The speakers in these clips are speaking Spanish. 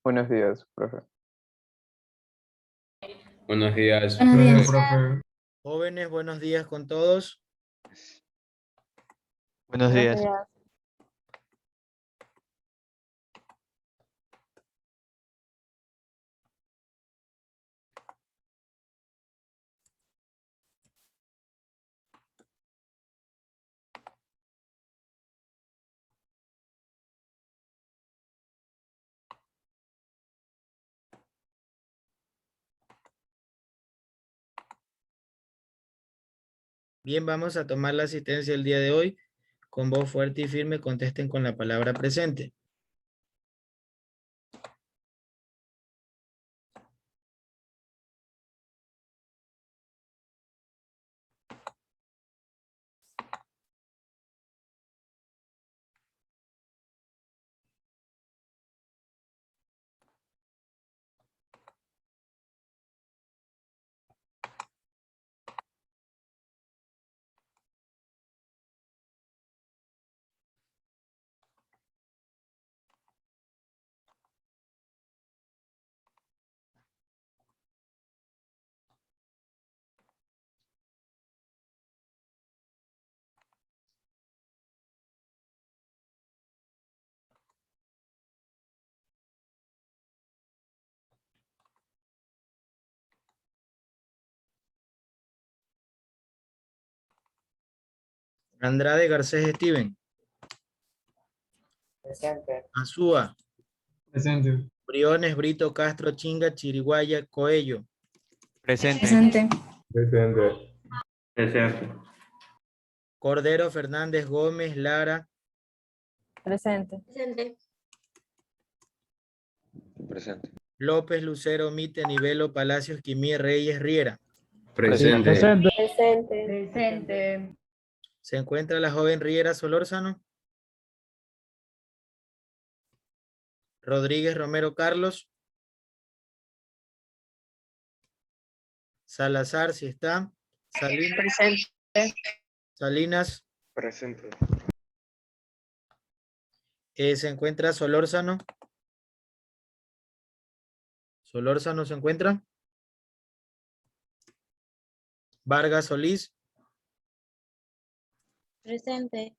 Buenos días, profe. Buenos días. Buenos días. profe. Jóvenes, buenos días con todos. Buenos días. Bien, vamos a tomar la asistencia el día de hoy. Con voz fuerte y firme contesten con la palabra presente. Andrade Garcés Steven. Presente. Azúa. Presente. Briones Brito Castro Chinga Chiriguaya Coello. Presente. Presente. Presente. Presente. Cordero Fernández Gómez Lara. Presente. Presente. Presente. López Lucero Mite Nivelo Palacios Quimí Reyes Riera. Presente. Presente. Presente. ¿Se encuentra la joven Riera Solórzano? Rodríguez Romero Carlos. Salazar, si está. Salinas. Presente. Salinas. Presente. ¿Se encuentra Solórzano? ¿Solórzano se encuentra? Vargas Solís. Presente.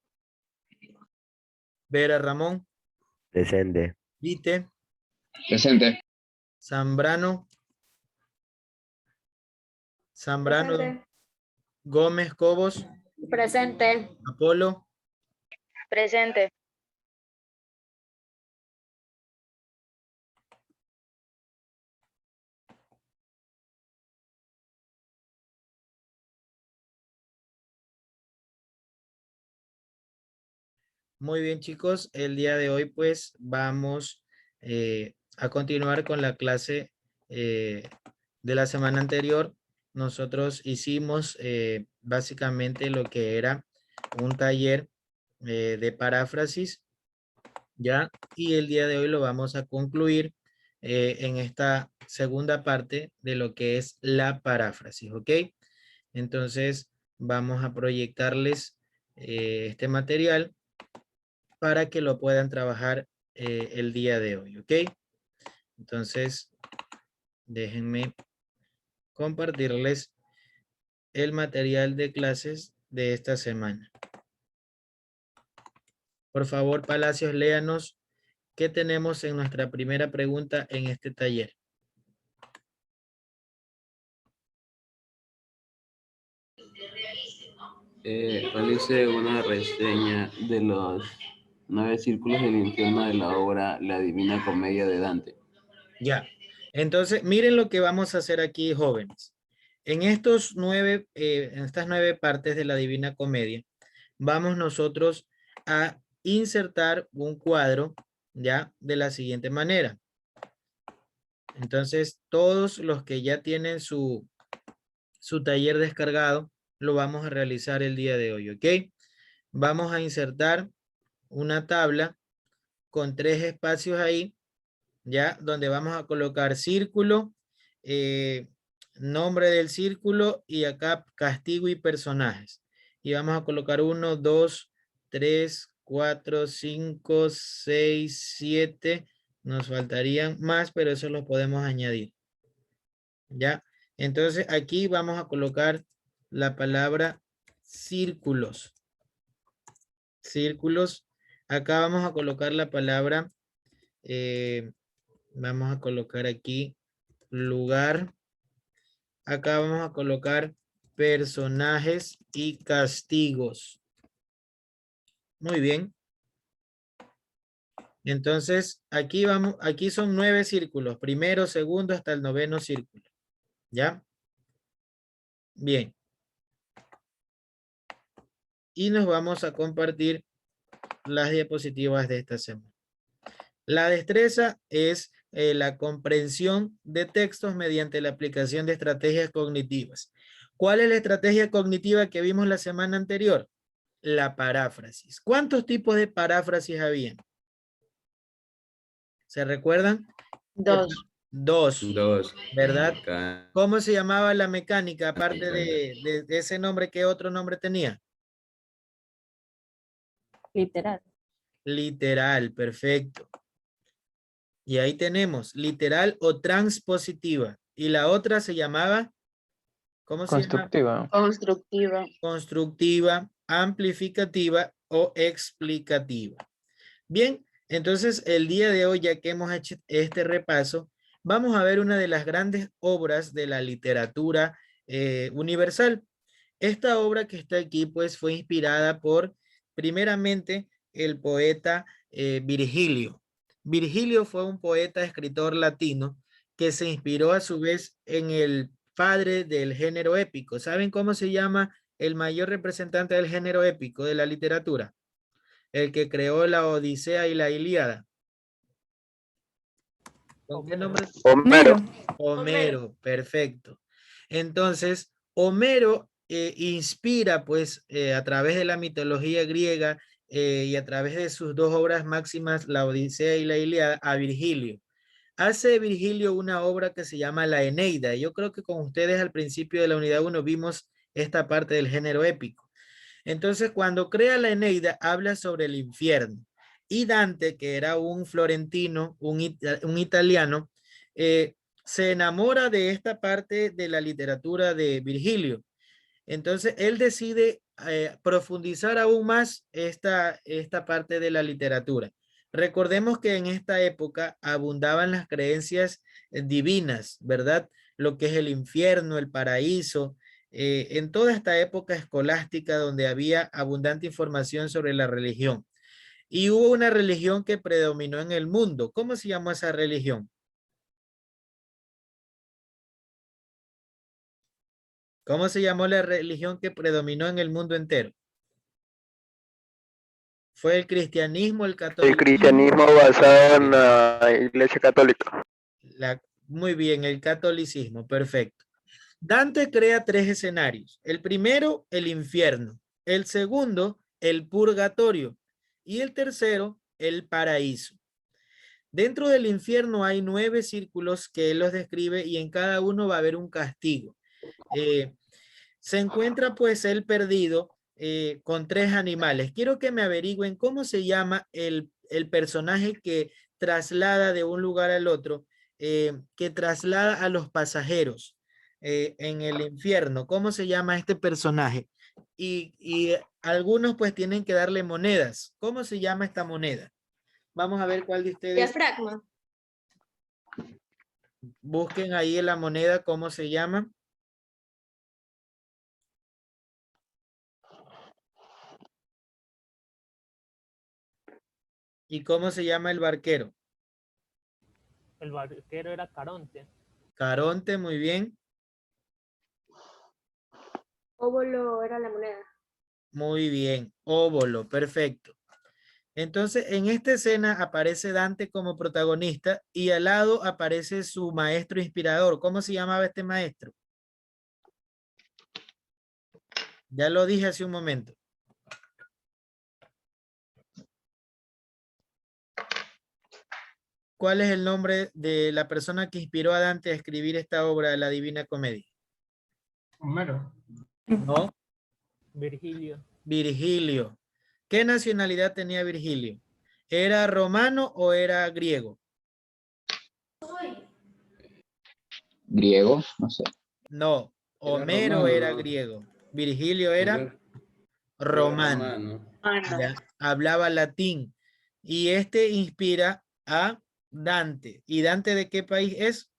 Vera Ramón. Presente. Vite. Presente. Zambrano. Zambrano. Presente. Gómez Cobos. Presente. Apolo. Presente. Muy bien, chicos. El día de hoy, pues, vamos a continuar con la clase de la semana anterior. Nosotros hicimos básicamente lo que era un taller de paráfrasis, ¿ya? Y el día de hoy lo vamos a concluir en esta segunda parte de lo que es la paráfrasis, ¿ok? Entonces, vamos a proyectarles este material para que lo puedan trabajar el día de hoy, ¿ok? Entonces, déjenme compartirles el material de clases de esta semana. Por favor, Palacios, léanos qué tenemos en nuestra primera pregunta en este taller. Realice una reseña de los 9 círculos del infierno de la obra La Divina Comedia de Dante. Ya. Entonces, miren lo que vamos a hacer aquí, jóvenes. En estas 9 partes de la Divina Comedia, vamos nosotros a insertar un cuadro, ya, de la siguiente manera. Entonces, todos los que ya tienen su taller descargado, lo vamos a realizar el día de hoy, ¿ok? Vamos a insertar una tabla con 3 espacios ahí, ya, donde vamos a colocar círculo, nombre del círculo y acá castigo y personajes. Y vamos a colocar 1, 2, 3, 4, 5, 6, 7, Nos faltarían más, pero eso lo podemos añadir. ¿Ya? Entonces aquí vamos a colocar la palabra círculos. Círculos. Acá vamos a colocar la palabra, vamos a colocar aquí lugar. Acá vamos a colocar personajes y castigos. Muy bien. Entonces, aquí vamos, aquí son 9 círculos, primero, segundo, hasta el 9º círculo. ¿Ya? Bien. Y nos vamos a compartir las diapositivas de esta semana. La destreza es la comprensión de textos mediante la aplicación de estrategias cognitivas. ¿Cuál es la estrategia cognitiva que vimos la semana anterior? La paráfrasis. ¿Cuántos tipos de paráfrasis había? ¿Se recuerdan? 2. 2, 2. ¿verdad? Acá. ¿Cómo se llamaba la mecánica aparte de ese nombre? ¿Qué otro nombre tenía? Literal. Literal, perfecto. Y ahí tenemos literal o transpositiva. Y la otra se llamaba, ¿cómo se llama? Constructiva. Constructiva. Constructiva, amplificativa o explicativa. Bien, entonces el día de hoy, ya que hemos hecho este repaso, vamos a ver una de las grandes obras de la literatura universal. Esta obra que está aquí, pues, fue inspirada por, primeramente, el poeta Virgilio. Virgilio fue un poeta, escritor latino, que se inspiró a su vez en el padre del género épico. ¿Saben cómo se llama el mayor representante del género épico de la literatura? El que creó la Odisea y la Ilíada. ¿Con qué nombre? Homero. Homero, perfecto. Entonces, Homero inspira, pues, a través de la mitología griega y a través de sus 2 obras máximas, la Odisea y la Ilíada, a Virgilio. Hace Virgilio una obra que se llama la Eneida. Yo creo que con ustedes al principio de la unidad 1 vimos esta parte del género épico. Entonces, cuando crea la Eneida, habla sobre el infierno. Y Dante, que era un florentino, un italiano, se enamora de esta parte de la literatura de Virgilio. Entonces, él decide profundizar aún más esta parte de la literatura. Recordemos que en esta época abundaban las creencias divinas, ¿verdad? Lo que es el infierno, el paraíso, en toda esta época escolástica donde había abundante información sobre la religión. Y hubo una religión que predominó en el mundo. ¿Cómo se llamó esa religión? ¿Cómo se llamó la religión que predominó en el mundo entero? ¿Fue el cristianismo, el catolicismo? El cristianismo basado en la Iglesia Católica. Muy bien, el catolicismo, perfecto. Dante crea 3 escenarios. El primero, el infierno. El segundo, el purgatorio. Y el tercero, el paraíso. Dentro del infierno hay 9 círculos que él los describe y en cada uno va a haber un castigo. Se encuentra pues él perdido con 3 animales. Quiero que me averigüen cómo se llama el personaje que traslada de un lugar al otro, que traslada a los pasajeros en el infierno. ¿Cómo se llama este personaje? Y algunos pues tienen que darle monedas. ¿Cómo se llama esta moneda? Vamos a ver cuál de ustedes. Diafragma. Busquen ahí en la moneda cómo se llama. ¿Y cómo se llama el barquero? El barquero era Caronte. Caronte, muy bien. Óvulo era la moneda. Muy bien. Óbolo, perfecto. Entonces, en esta escena aparece Dante como protagonista y al lado aparece su maestro inspirador. ¿Cómo se llamaba este maestro? Ya lo dije hace un momento. ¿Cuál es el nombre de la persona que inspiró a Dante a escribir esta obra de la Divina Comedia? Homero. No, Virgilio. Virgilio. ¿Qué nacionalidad tenía Virgilio? ¿Era romano o era griego? Griego, no sé. No, Homero romano, era ¿no? griego. Virgilio era romano. Ya, hablaba latín. Y este inspira a Dante. ¿Y Dante de qué país es?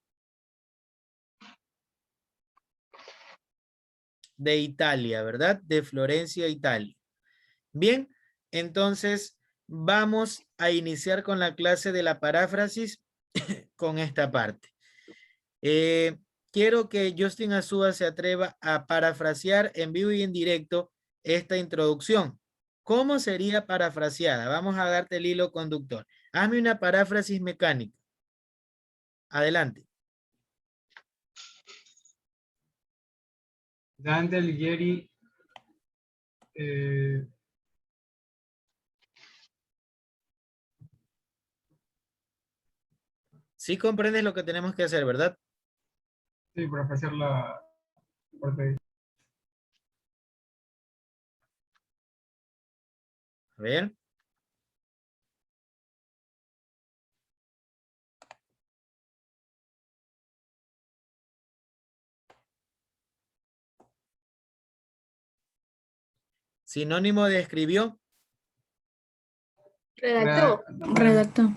De Italia, ¿verdad? De Florencia, Italia. Bien, entonces vamos a iniciar con la clase de la paráfrasis con esta parte. Quiero que Justin Azúa se atreva a parafrasear en vivo y en directo esta introducción. ¿Cómo sería parafraseada? Vamos a darte el hilo conductor. Hazme una paráfrasis mecánica. Adelante. Dante Alighieri Sí comprendes lo que tenemos que hacer, ¿verdad? sí, para ofrecer la parte. A ver. Sinónimo de escribió. Redactó.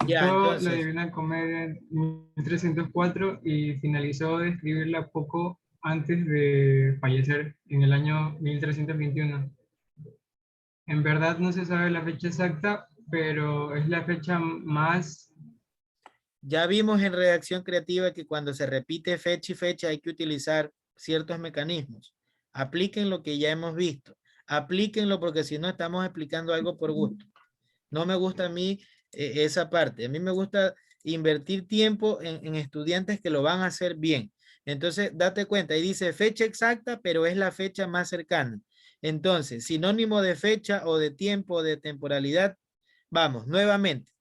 Ya, La entonces. Divina Comedia en 1304 y finalizó de escribirla poco antes de fallecer, en el año 1321. En verdad no se sabe la fecha exacta, pero es la fecha más... Ya vimos en redacción creativa que cuando se repite fecha y fecha hay que utilizar ciertos mecanismos. Apliquen lo que ya hemos visto. Aplíquenlo porque si no estamos explicando algo por gusto. No me gusta a mí esa parte. A mí me gusta invertir tiempo en estudiantes que lo van a hacer bien. Entonces, date cuenta, ahí dice fecha exacta, pero es la fecha más cercana. Entonces, sinónimo de fecha o de tiempo o de temporalidad, vamos, nuevamente.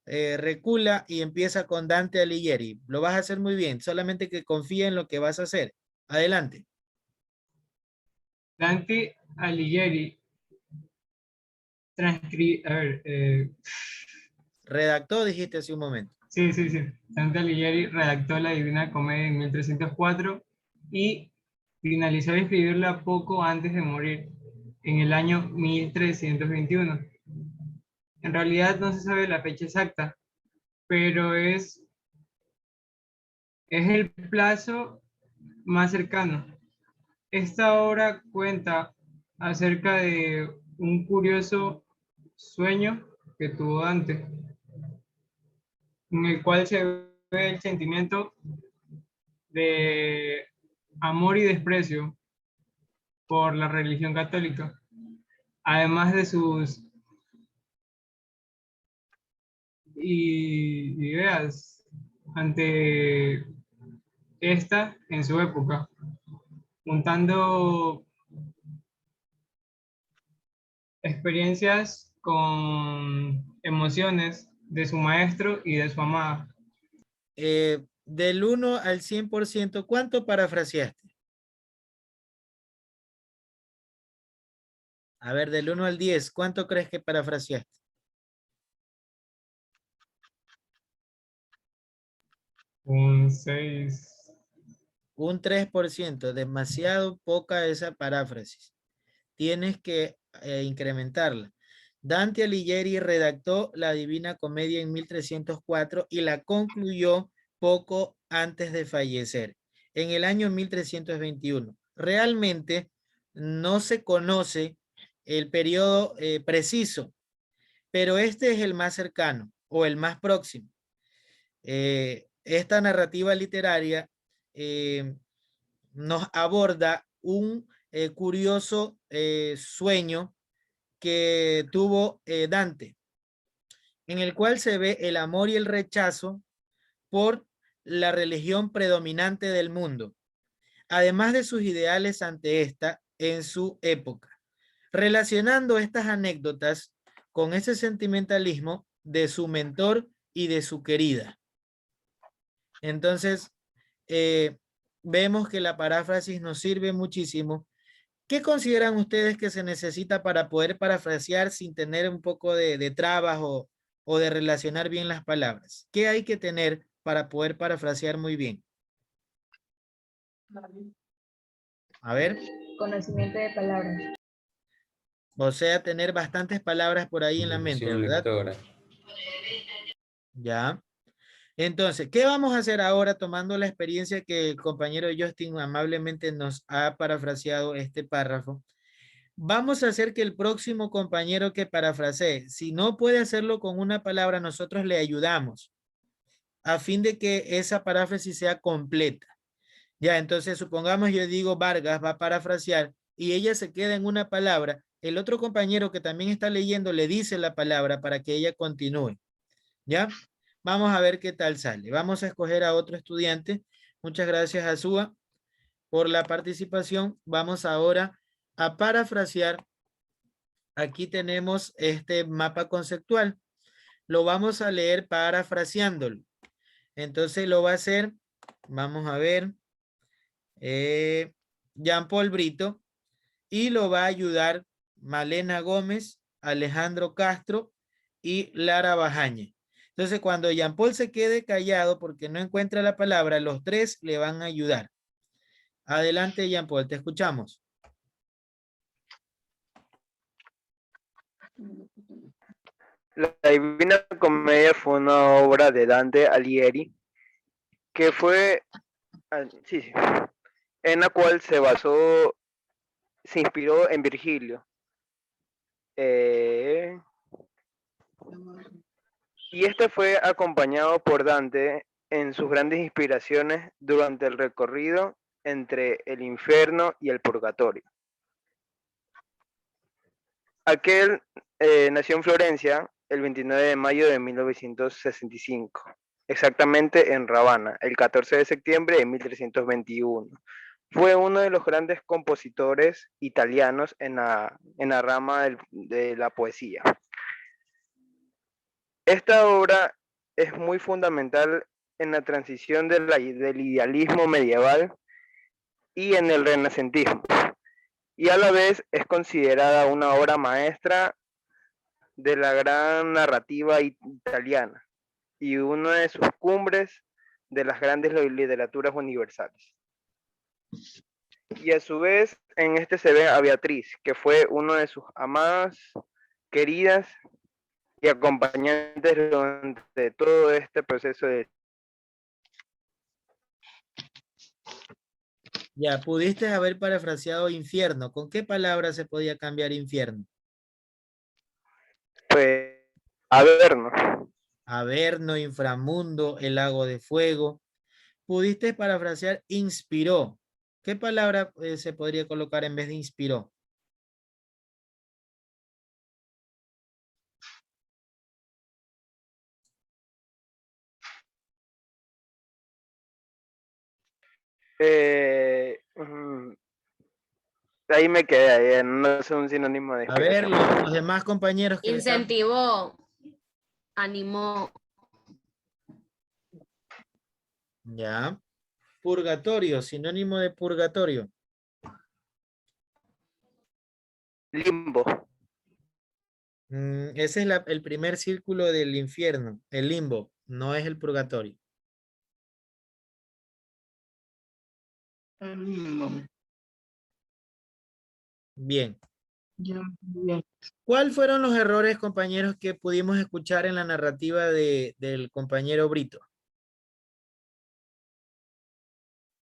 Recula y empieza con Dante Alighieri. Lo vas a hacer muy bien, solamente que confía en lo que vas a hacer. Adelante. Dante Alighieri Redactó, dijiste hace un momento. Sí. Dante Alighieri redactó la Divina Comedia en 1304 y finalizó de escribirla poco antes de morir, en el año 1321. En realidad no se sabe la fecha exacta, pero es el plazo más cercano. Esta obra cuenta acerca de un curioso sueño que tuvo Dante, en el cual se ve el sentimiento de amor y desprecio por la religión católica, además de sus ideas ante esta en su época, juntando experiencias con emociones de su maestro y de su amada. Del 1 al 100%, ¿cuánto parafraseaste? A ver, del 1 al 10, ¿cuánto crees que parafraseaste? Un 6. Un 3%, demasiado poca esa paráfrasis. Tienes que incrementarla. Dante Alighieri redactó la Divina Comedia en 1304 y la concluyó poco antes de fallecer, en el año 1321. Realmente no se conoce el periodo preciso, pero este es el más cercano o el más próximo. Esta narrativa literaria nos aborda un curioso sueño que tuvo Dante, en el cual se ve el amor y el rechazo por la religión predominante del mundo, además de sus ideales ante esta en su época, relacionando estas anécdotas con ese sentimentalismo de su mentor y de su querida. Entonces, vemos que la paráfrasis nos sirve muchísimo. ¿Qué consideran ustedes que se necesita para poder parafrasear sin tener un poco de trabas o de relacionar bien las palabras? ¿Qué hay que tener para poder parafrasear muy bien? A ver, Conocimiento de palabras. o sea, tener bastantes palabras por ahí en la mente, Comprensión ¿verdad? lectora. Ya. Entonces, ¿qué vamos a hacer ahora tomando la experiencia que el compañero Justin amablemente nos ha parafraseado este párrafo? Vamos a hacer que el próximo compañero que parafrasee, si no puede hacerlo con una palabra, nosotros le ayudamos a fin de que esa paráfrasis sea completa. Ya, entonces supongamos yo digo Vargas va a parafrasear y ella se queda en una palabra, el otro compañero que también está leyendo le dice la palabra para que ella continúe. ¿Ya? Vamos a ver qué tal sale. Vamos a escoger a otro estudiante. Muchas gracias, Azúa, por la participación. Vamos ahora a parafrasear. Aquí tenemos este mapa conceptual. Lo vamos a leer parafraseándolo. Entonces lo va a hacer, vamos a ver, Jean-Paul Brito, y lo va a ayudar Malena Gómez, Alejandro Castro y Lara Bajaña. Entonces, cuando Jean-Paul se quede callado porque no encuentra la palabra, los tres le van a ayudar. Adelante, Jean-Paul, te escuchamos. La Divina Comedia fue una obra de Dante Alighieri que fue, en la cual se inspiró en Virgilio. Y este fue acompañado por Dante en sus grandes inspiraciones durante el recorrido entre el infierno y el purgatorio. Aquel nació en Florencia el 29 de mayo de 1965, exactamente en Ravenna, el 14 de septiembre de 1321. Fue uno de los grandes compositores italianos en la rama de la poesía. Esta obra es muy fundamental en la transición del idealismo medieval y en el renacentismo, y a la vez es considerada una obra maestra de la gran narrativa italiana y una de sus cumbres de las grandes literaturas universales. Y a su vez en este se ve a Beatriz, que fue una de sus amadas, queridas y acompañantes durante todo este proceso de... Ya, pudiste haber parafraseado infierno. ¿Con qué palabra se podía cambiar infierno? Pues, Averno. Averno, inframundo, el lago de fuego. Pudiste parafrasear inspiró. ¿Qué palabra se podría colocar en vez de inspiró? Ahí me quedé, no es un sinónimo de A ver, inspiración. los demás compañeros que Incentivó, animó. Ya. Purgatorio, sinónimo de purgatorio. Limbo. Ese es el primer círculo del infierno, el limbo, no es el purgatorio. Bien. ¿Cuáles fueron los errores, compañeros, que pudimos escuchar en la narrativa del compañero Brito?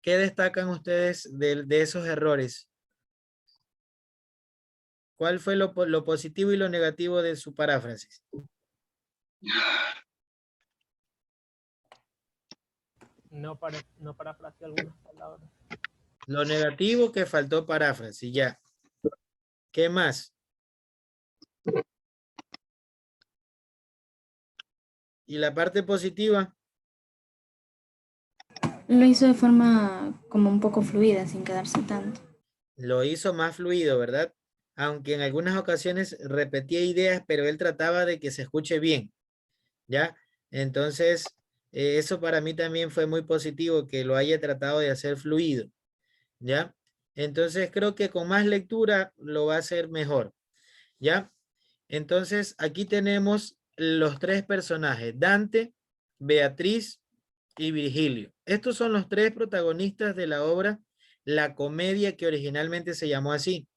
¿Qué destacan ustedes de esos errores? ¿Cuál fue lo positivo y lo negativo de su paráfrasis? No parafraseó algunas palabras. Lo negativo, que faltó paráfrasis, ya. ¿Qué más? ¿Y la parte positiva? Lo hizo de forma como un poco fluida, sin quedarse tanto. Lo hizo más fluido, ¿verdad? Aunque en algunas ocasiones repetía ideas, pero él trataba de que se escuche bien, ¿ya? Entonces, eso para mí también fue muy positivo, que lo haya tratado de hacer fluido, ¿ya? Entonces, creo que con más lectura lo va a hacer mejor, ¿ya? Entonces, aquí tenemos los tres personajes, Dante, Beatriz y Virgilio. Estos son los tres protagonistas de la obra la comedia que originalmente se llamó así.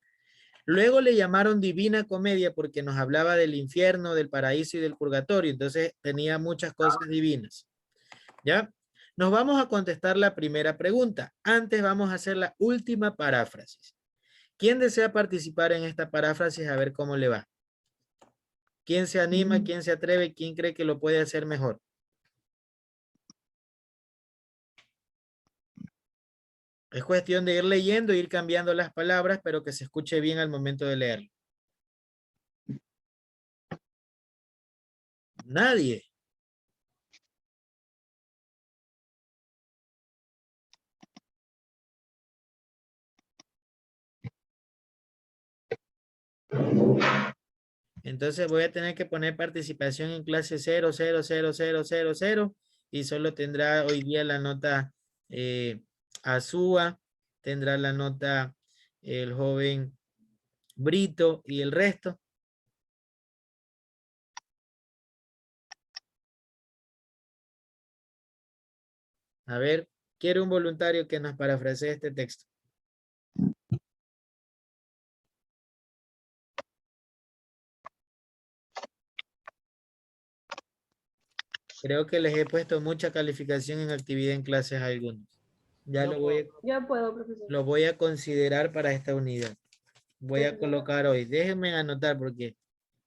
Luego le llamaron Divina Comedia porque nos hablaba del infierno, del paraíso y del purgatorio. Entonces tenía muchas cosas divinas. ¿Ya? Nos vamos a contestar la primera pregunta. Antes vamos a hacer la última paráfrasis. ¿Quién desea participar en esta paráfrasis? A ver cómo le va. ¿Quién se anima? ¿Quién se atreve? ¿Quién cree que lo puede hacer mejor? Es cuestión de ir leyendo, ir cambiando las palabras, pero que se escuche bien al momento de leerlo. Nadie. Entonces voy a tener que poner participación en clase 0000000 y solo tendrá hoy día la nota Azúa, tendrá la nota el joven Brito y el resto. A ver, quiero un voluntario que nos parafrasee este texto. Creo que les he puesto mucha calificación en actividad en clases a algunos. Ya Yo Yo puedo, profesor. lo voy a considerar para esta unidad. Voy a colocar hoy. Déjenme anotar porque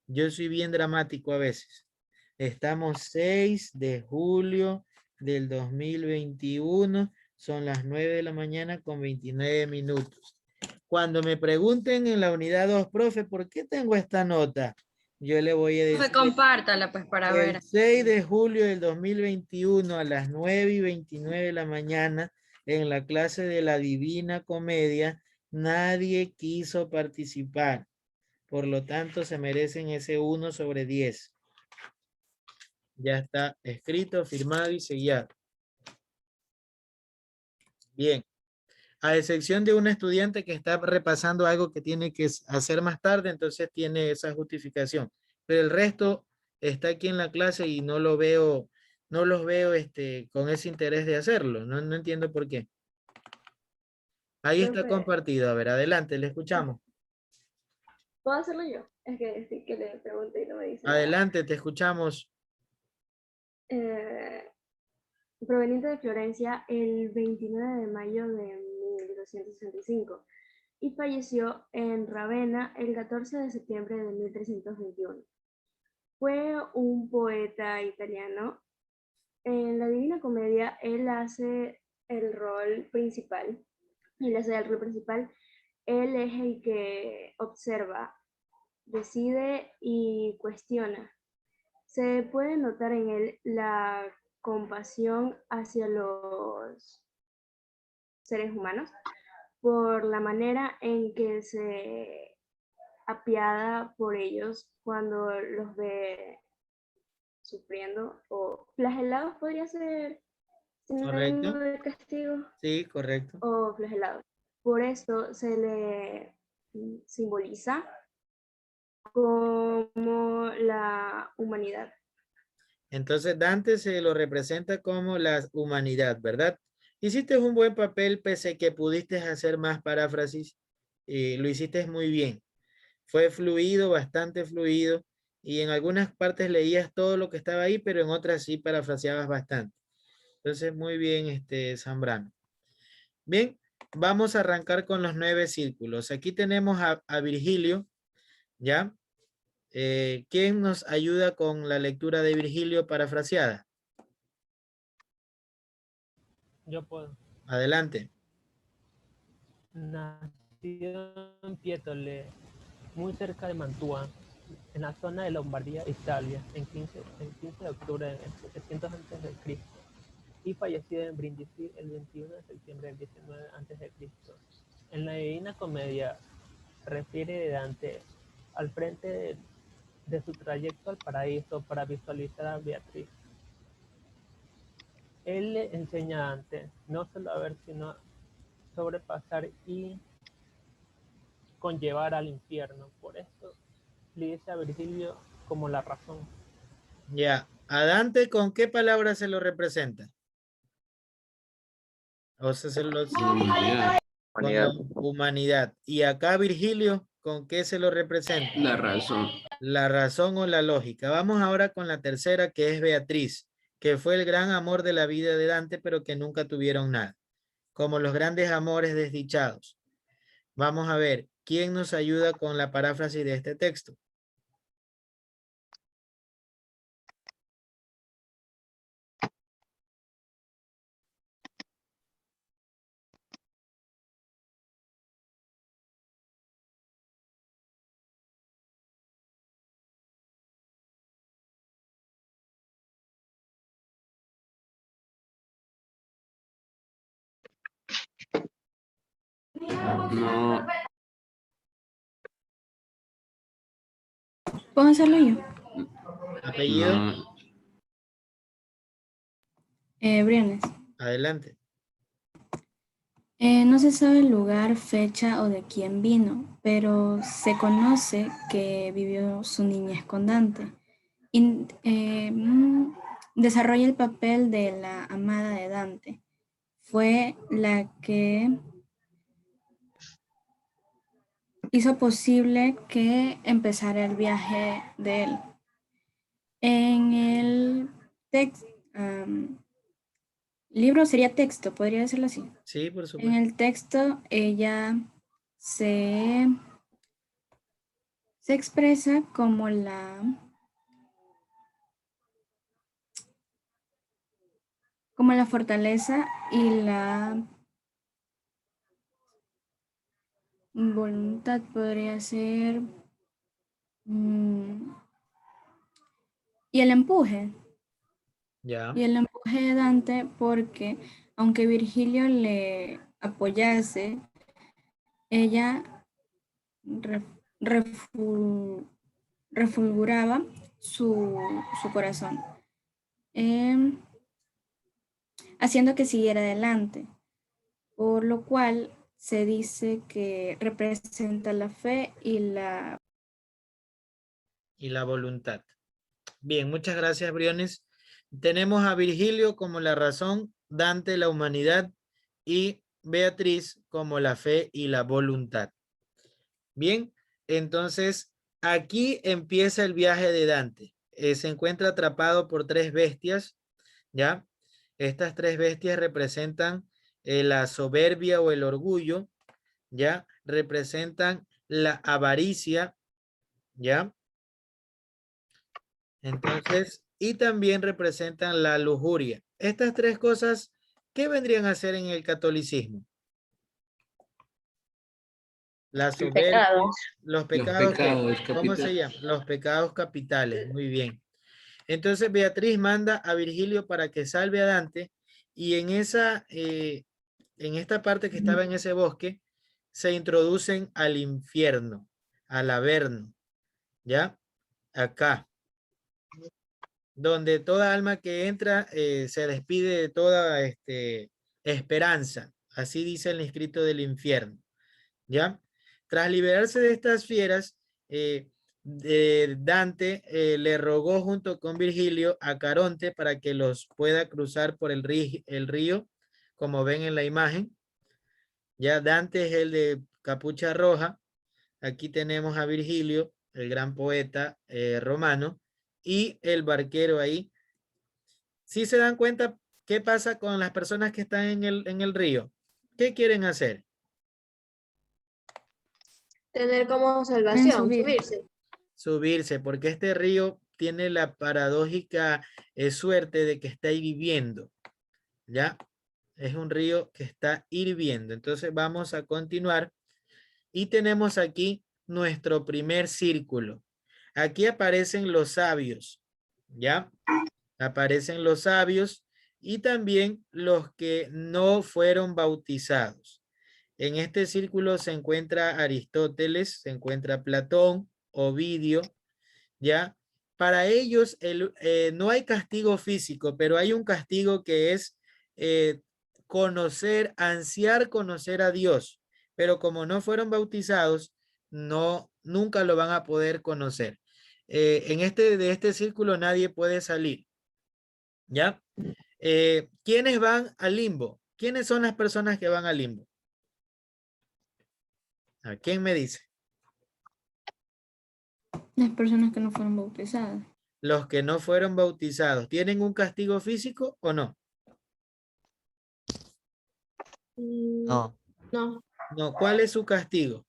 yo soy bien dramático a veces. Estamos 6 de julio del 2021. Son las 9 de la mañana con 29 minutos. Cuando me pregunten en la unidad 2, profe, ¿por qué tengo esta nota? Yo le voy a decir... Pues compártala pues para ver. El 6 de julio del 2021 a las 9:29 de la mañana en la clase de la Divina Comedia, nadie quiso participar. Por lo tanto, se merecen ese 1/10. Ya está escrito, firmado y sellado. Bien. A excepción de un estudiante que está repasando algo que tiene que hacer más tarde, entonces tiene esa justificación. Pero el resto está aquí en la clase y no lo veo, no los veo con ese interés de hacerlo. No entiendo por qué. Ahí está compartido. A ver, adelante, le escuchamos. ¿Puedo hacerlo yo? Es que sí que le pregunté y no me dice nada. Adelante, te escuchamos. Proveniente de Florencia el 29 de mayo de 1265 y falleció en Ravenna el 14 de septiembre de 1321. Fue un poeta italiano. En la Divina Comedia él hace el rol principal. Él es el que observa, decide y cuestiona. Se puede notar en él la compasión hacia los seres humanos por la manera en que se apiada por ellos cuando los ve sufriendo o flagelados, podría ser sinónimo de castigo. Sí, correcto. O flagelados. Por esto se le simboliza como la humanidad. Entonces Dante se lo representa como la humanidad, ¿verdad? Hiciste un buen papel, pese que pudiste hacer más paráfrasis, lo hiciste muy bien. Fue fluido, bastante fluido, y en algunas partes leías todo lo que estaba ahí, pero en otras sí parafraseabas bastante. Entonces, muy bien, Zambrano. Bien, vamos a arrancar con los 9 círculos. Aquí tenemos a Virgilio, ¿ya? ¿Quién nos ayuda con la lectura de Virgilio parafraseada? Yo puedo. Adelante. Nació en Pietole, muy cerca de Mantua, en la zona de Lombardía, Italia, el 15 de octubre de 700 a.C. y falleció en Brindisi el 21 de septiembre del 19 a.C. En la Divina Comedia refiere de Dante al frente de su trayecto al paraíso para visualizar a Beatriz. Él le enseña a Dante no solo a ver, sino sobrepasar y conllevar al infierno. Por eso le dice a Virgilio como la razón. Ya. ¿A Dante con qué palabra se lo representa? O sea, Con la humanidad. Y acá Virgilio, ¿con qué se lo representa? La razón. La razón o la lógica. Vamos ahora con la tercera, que es Beatriz, que fue el gran amor de la vida de Dante, pero que nunca tuvieron nada. Como los grandes amores desdichados. Vamos a ver, ¿quién nos ayuda con la paráfrasis de este texto? No, ¿Puedo hacerlo yo? Apellido, no. Briones. adelante. No se sabe el lugar, fecha o de quién vino, pero se conoce que vivió su niñez con Dante. Desarrolla el papel de la amada de Dante. Fue la que hizo posible que empezara el viaje de él. En el libro sería texto, podría decirlo así. Sí, por En supuesto. el texto ella se expresa como la fortaleza y la voluntad, podría ser, y el empuje. Ya. Y el empuje de Dante, porque aunque Virgilio le apoyase, ella refulguraba su corazón, haciendo que siguiera adelante, por lo cual se dice que representa la fe y la voluntad. Bien, muchas gracias, Briones. Tenemos a Virgilio como la razón, Dante la humanidad y Beatriz como la fe y la voluntad. Bien, entonces aquí empieza el viaje de Dante. Se encuentra atrapado por 3 bestias, ¿ya? Estas 3 bestias representan la soberbia o el orgullo, ¿ya? Representan la avaricia, ¿ya? Entonces, y también representan la lujuria. Estas 3 cosas, ¿qué vendrían a ser en el catolicismo? La soberbia, los pecados, pecados ¿cómo se capitales. llama? Los pecados capitales, muy bien. Entonces Beatriz manda a Virgilio para que salve a Dante y en esta parte que estaba en ese bosque, se introducen al infierno, al Averno, ¿ya? Acá, donde toda alma que entra se despide de toda esperanza, así dice el escrito del infierno, ¿ya? Tras liberarse de estas fieras, Dante le rogó junto con Virgilio a Caronte para que los pueda cruzar por el río, como ven en la imagen. Ya Dante es el de capucha roja. Aquí tenemos a Virgilio, el gran poeta romano, y el barquero ahí. Si se dan cuenta, ¿qué pasa con las personas que están en el río? ¿Qué quieren hacer? Tener como salvación, subirse. Subirse, porque este río tiene la paradójica suerte de que está hirviendo, ¿ya? Es un río que está hirviendo. Entonces vamos a continuar y tenemos aquí nuestro primer círculo. Aquí aparecen los sabios, ¿ya? Aparecen los sabios y también los que no fueron bautizados. En este círculo se encuentra Aristóteles, se encuentra Platón, Ovidio, ¿ya? Para ellos no hay castigo físico, pero hay un castigo que es ansiar conocer a Dios, pero como no fueron bautizados, nunca lo van a poder conocer. De este círculo nadie puede salir, ¿ya? ¿Quiénes van al limbo? ¿Quiénes son las personas que van al limbo? ¿A quién me dice? Las personas que no fueron bautizadas. Los que no fueron bautizados. ¿Tienen un castigo físico o no? No. No, No. ¿Cuál es su castigo?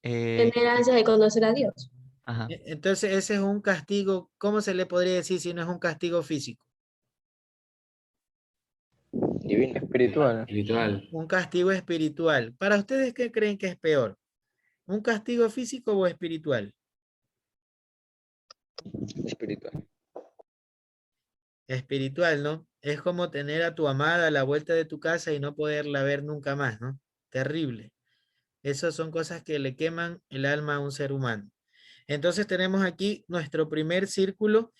tener ansias de conocer a Dios. Ajá. Entonces ese es un castigo, ¿cómo se le podría decir si no es un castigo físico? Divino. Espiritual. Espiritual. Un castigo espiritual. ¿Para ustedes qué creen que es peor? ¿Un castigo físico o espiritual? Espiritual. Espiritual, ¿no? Es como tener a tu amada a la vuelta de tu casa y no poderla ver nunca más, ¿no? Terrible. Esas son cosas que le queman el alma a un ser humano. Entonces tenemos aquí nuestro primer círculo.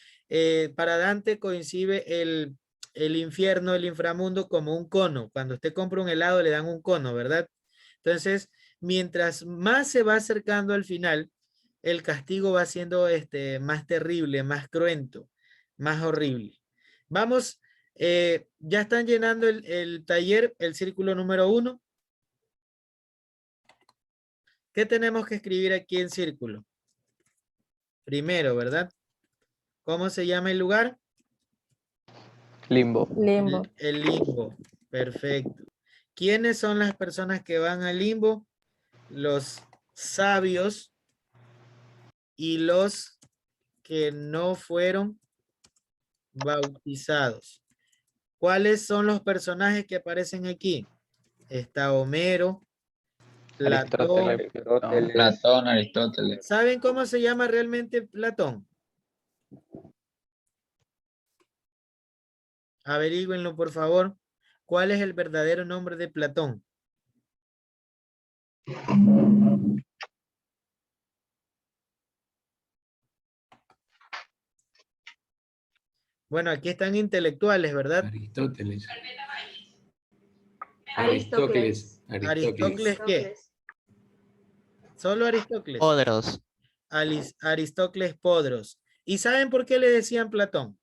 Para Dante coincide el infierno, el inframundo como un cono. Cuando usted compra un helado le dan un cono, ¿verdad? Entonces, mientras más se va acercando al final, el castigo va siendo más terrible, más cruento, más horrible. Vamos, ya están llenando el taller, el círculo número 1. ¿Qué tenemos que escribir aquí en círculo? Primero, ¿verdad? ¿Cómo se llama el lugar? Limbo. Limbo. El limbo. Perfecto. ¿Quiénes son las personas que van al limbo? Los sabios y los que no fueron bautizados. ¿Cuáles son los personajes que aparecen aquí? Está Homero, Platón. Aristóteles. Platón, Aristóteles. ¿Saben cómo se llama realmente Platón? Averígüenlo, por favor. ¿Cuál es el verdadero nombre de Platón? Bueno, aquí están intelectuales, ¿verdad? Aristóteles. Aristócles. ¿Aristócles qué? Solo Aristócles. Podros. Aristócles Podros. ¿Y saben por qué le decían Platón?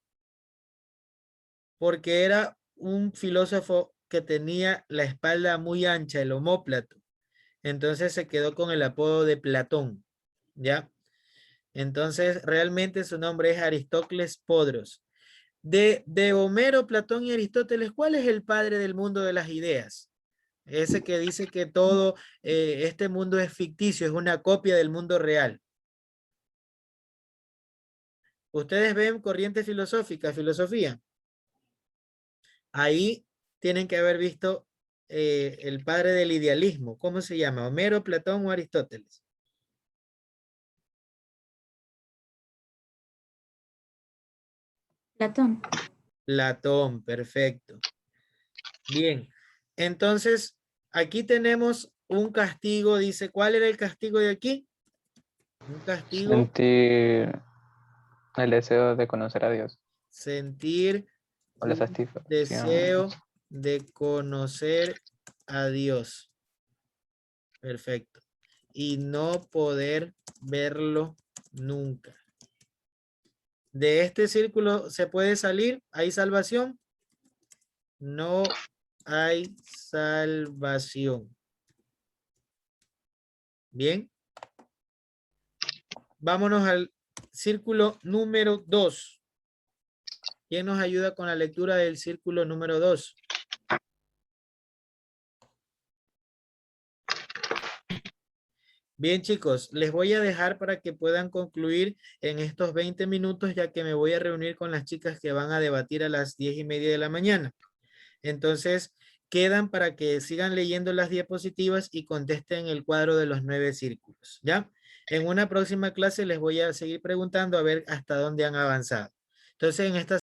Porque era un filósofo que tenía la espalda muy ancha, el omóplato. Entonces se quedó con el apodo de Platón, ¿ya? Entonces realmente su nombre es Aristócles Podros. De Homero, Platón y Aristóteles, ¿cuál es el padre del mundo de las ideas? Ese que dice que todo este mundo es ficticio, es una copia del mundo real. Ustedes ven corriente filosófica, filosofía. Ahí tienen que haber visto el padre del idealismo. ¿Cómo se llama? ¿Homero, Platón o Aristóteles? Platón. Platón, perfecto. Bien, entonces aquí tenemos un castigo. Dice, ¿cuál era el castigo de aquí? Un castigo. Sentir el deseo de conocer a Dios. Sentir O la un satisfacción. deseo de conocer a Dios. Perfecto. Y no poder verlo nunca. ¿De este círculo se puede salir? ¿Hay salvación? No hay salvación. Bien. Vámonos al círculo número 2. ¿Quién nos ayuda con la lectura del círculo número 2? Bien, chicos, les voy a dejar para que puedan concluir en estos 20 minutos, ya que me voy a reunir con las chicas que van a debatir a las 10:30 de la mañana. Entonces, quedan para que sigan leyendo las diapositivas y contesten el cuadro de los 9 círculos, ¿ya? En una próxima clase les voy a seguir preguntando a ver hasta dónde han avanzado. Entonces, en esta